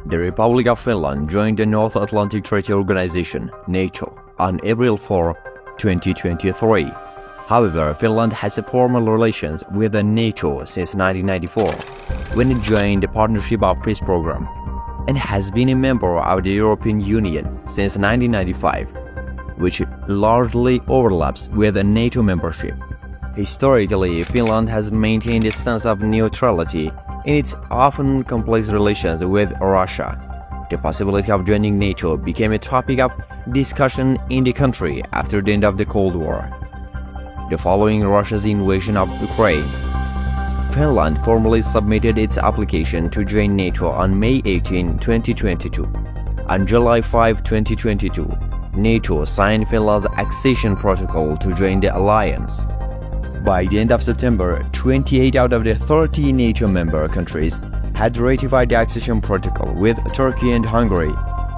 The Republic of Finland joined the North Atlantic Treaty Organization, NATO, on April 4, 2023. However, Finland has formal relations with the NATO since 1994, when it joined the Partnership of Peace program, and has been a member of the European Union since 1995, which largely overlaps with a NATO membership. Historically, Finland has maintained a stance of neutrality in its often complex relations with Russia. The possibility of joining NATO became a topic of discussion in the country after the end of the Cold War. Following Russia's invasion of Ukraine, Finland formally submitted its application to join NATO on May 18, 2022. On July 5, 2022, NATO signed Finland's accession protocol to join the alliance. By the end of September, 28 out of the 30 NATO member countries had ratified the accession protocol, with Turkey and Hungary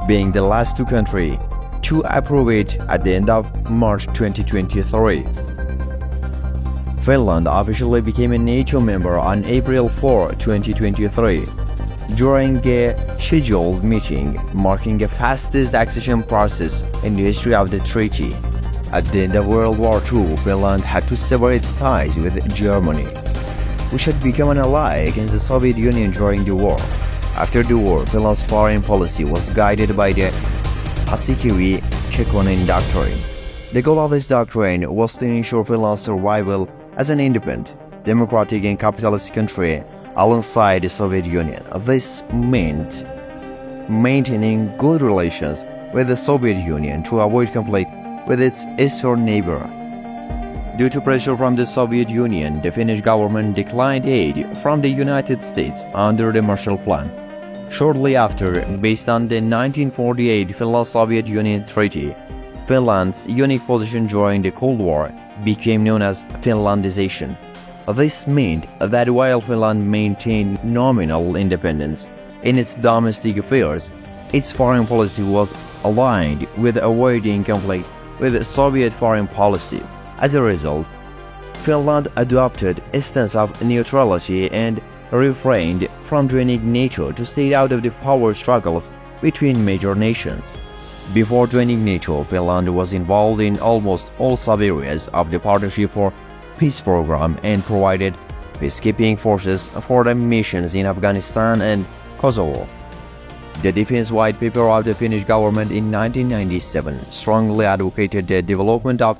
being the last two countries to approve it at the end of March 2023. Finland officially became a NATO member on April 4, 2023, during a scheduled meeting marking the fastest accession process in the history of the treaty. At the end of World War II, Finland had to sever its ties with Germany, which had become an ally against the Soviet Union during the war. After the war, Finland's foreign policy was guided by the Paasikivi-Kekkonen doctrine. The goal of this doctrine was to ensure Finland's survival as an independent, democratic and capitalist country alongside the Soviet Union. This meant maintaining good relations with the Soviet Union to avoid conflict with its eastern neighbor. Due to pressure from the Soviet Union, the Finnish government declined aid from the United States under the Marshall Plan. Shortly after, based on the 1948 Finland-Soviet Union Treaty, Finland's unique position during the Cold War became known as Finlandization. This meant that while Finland maintained nominal independence in its domestic affairs, its foreign policy was aligned with avoiding conflict with Soviet foreign policy. As a result, Finland adopted a stance of neutrality and refrained from joining NATO to stay out of the power struggles between major nations. Before joining NATO, Finland was involved in almost all sub-areas of the Partnership for Peace program and provided peacekeeping forces for the missions in Afghanistan and Kosovo. The Defense White Paper of the Finnish government in 1997 strongly advocated the development of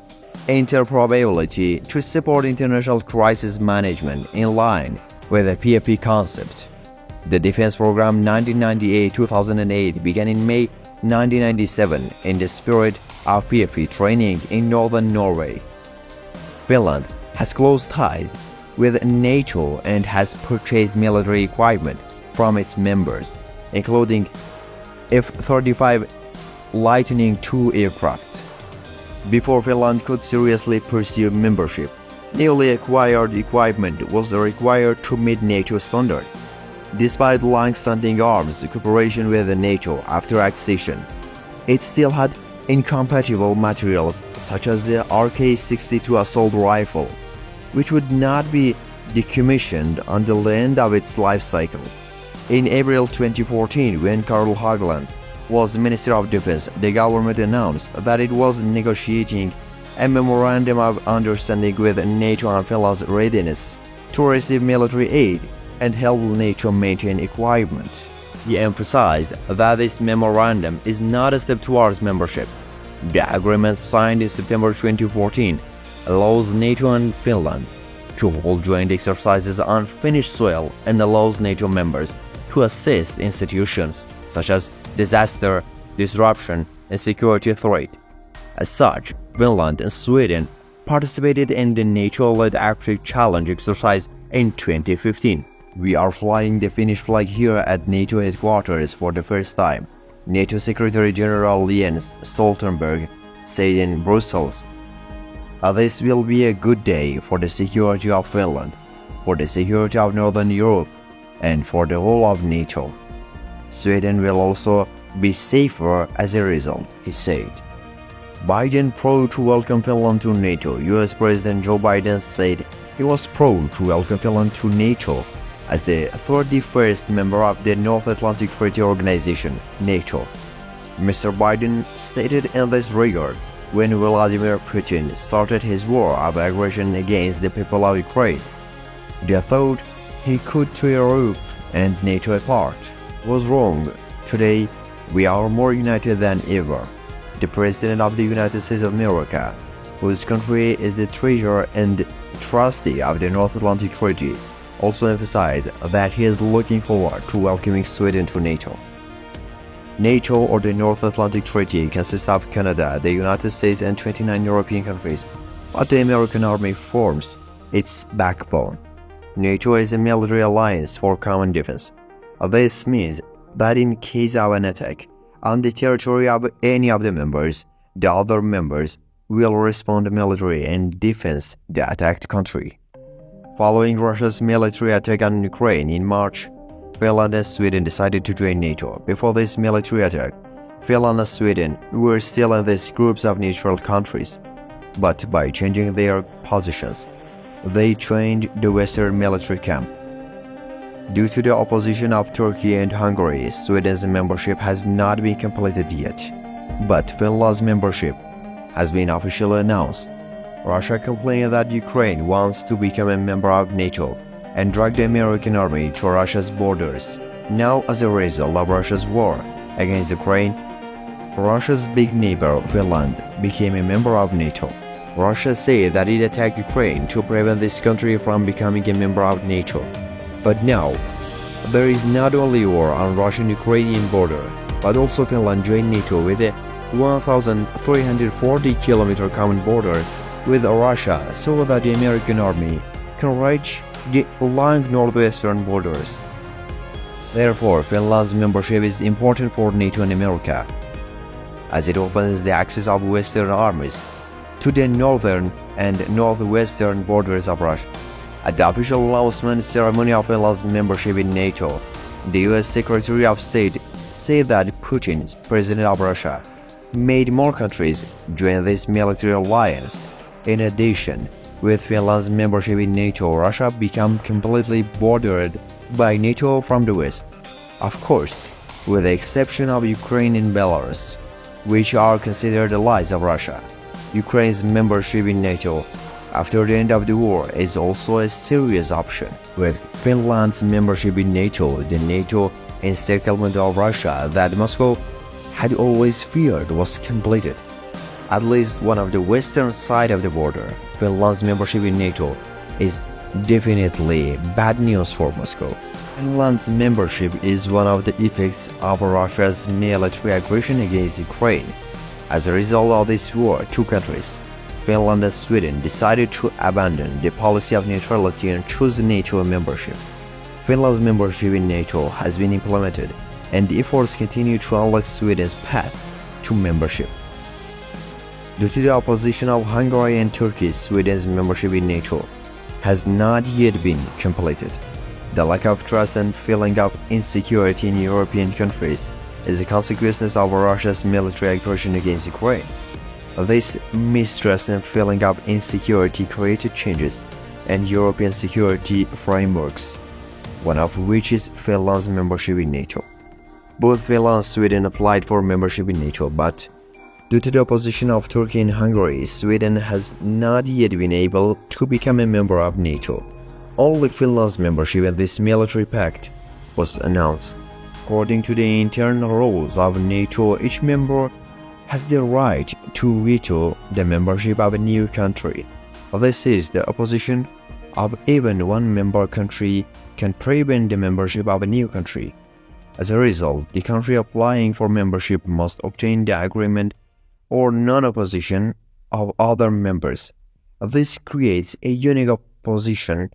interoperability to support international crisis management in line with the PFP concept. The defense program 1998-2008 began in May 1997 in the spirit of PFP training in northern Norway. Finland has close ties with NATO and has purchased military equipment from its members, including F-35 Lightning II aircraft. Before Finland could seriously pursue membership, newly acquired equipment was required to meet NATO standards. Despite long-standing arms cooperation with NATO after accession, it still had incompatible materials such as the RK-62 assault rifle, which would not be decommissioned until the end of its life cycle. In April 2014, when Carl Haglund was Minister of Defense, the government announced that it was negotiating a memorandum of understanding with NATO on Finland's readiness to receive military aid and help NATO maintain equipment. He emphasized that this memorandum is not a step towards membership. The agreement signed in September 2014 allows NATO and Finland to hold joint exercises on Finnish soil and allows NATO members to assist institutions such as disaster, disruption, and security threat. As such, Finland and Sweden participated in the NATO-led Arctic Challenge exercise in 2015. We are flying the Finnish flag here at NATO headquarters for the first time, NATO Secretary General Jens Stoltenberg said in Brussels. This will be a good day for the security of Finland, for the security of Northern Europe, and for the whole of NATO. Sweden will also be safer as a result, he said. Biden proud to welcome Finland to NATO. US President Joe Biden said he was proud to welcome Finland to NATO as the 31st member of the North Atlantic Treaty Organization, NATO. Mr. Biden stated in this regard when Vladimir Putin started his war of aggression against the people of Ukraine. The thought he could tear Europe and NATO apart was wrong. Today, we are more united than ever. The President of the United States of America, whose country is the treasurer and trustee of the North Atlantic Treaty, also emphasized that he is looking forward to welcoming Sweden to NATO. NATO, or the North Atlantic Treaty, consists of Canada, the United States, and 29 European countries, but the American Army forms its backbone. NATO is a military alliance for common defense. This means that in case of an attack on the territory of any of the members, the other members will respond militarily and defend the attacked country. Following Russia's military attack on Ukraine in March, Finland and Sweden decided to join NATO. Before this military attack, Finland and Sweden were still in these groups of neutral countries, but by changing their positions, they joined the Western military camp. Due to the opposition of Turkey and Hungary, Sweden's membership has not been completed yet, but Finland's membership has been officially announced. Russia complained that Ukraine wants to become a member of NATO and dragged the American army to Russia's borders. Now, as a result of Russia's war against Ukraine, Russia's big neighbor Finland became a member of NATO. Russia said that it attacked Ukraine to prevent this country from becoming a member of NATO. But now, there is not only war on Russian-Ukrainian border, but also Finland joined NATO with a 1,340-kilometer common border with Russia, so that the American army can reach the long northwestern borders. Therefore, Finland's membership is important for NATO and America, as it opens the access of Western armies to the northern and northwestern borders of Russia. At the official announcement ceremony of Finland's membership in NATO, the US Secretary of State said that Putin, president of Russia, made more countries join this military alliance. In addition, with Finland's membership in NATO, Russia became completely bordered by NATO from the west. Of course, with the exception of Ukraine and Belarus, which are considered allies of Russia. Ukraine's membership in NATO after the end of the war is also a serious option. With Finland's membership in NATO, the NATO encirclement of Russia that Moscow had always feared was completed. At least one of the western side of the border, Finland's membership in NATO is definitely bad news for Moscow. Finland's membership is one of the effects of Russia's military aggression against Ukraine. As a result of this war, two countries, Finland and Sweden, decided to abandon the policy of neutrality and choose NATO membership. Finland's membership in NATO has been implemented, and the efforts continue to unlock Sweden's path to membership. Due to the opposition of Hungary and Turkey, Sweden's membership in NATO has not yet been completed. The lack of trust and feeling of insecurity in European countries is a consequence of Russia's military aggression against Ukraine. This mistrust and feeling of insecurity created changes in European security frameworks, one of which is Finland's membership in NATO. Both Finland and Sweden applied for membership in NATO, but due to the opposition of Turkey and Hungary, Sweden has not yet been able to become a member of NATO. Only Finland's membership in this military pact was announced. According to the internal rules of NATO, each member has the right to veto the membership of a new country. This is, the opposition of even one member country can prevent the membership of a new country. As a result, the country applying for membership must obtain the agreement or non-opposition of other members. This creates a unique opposition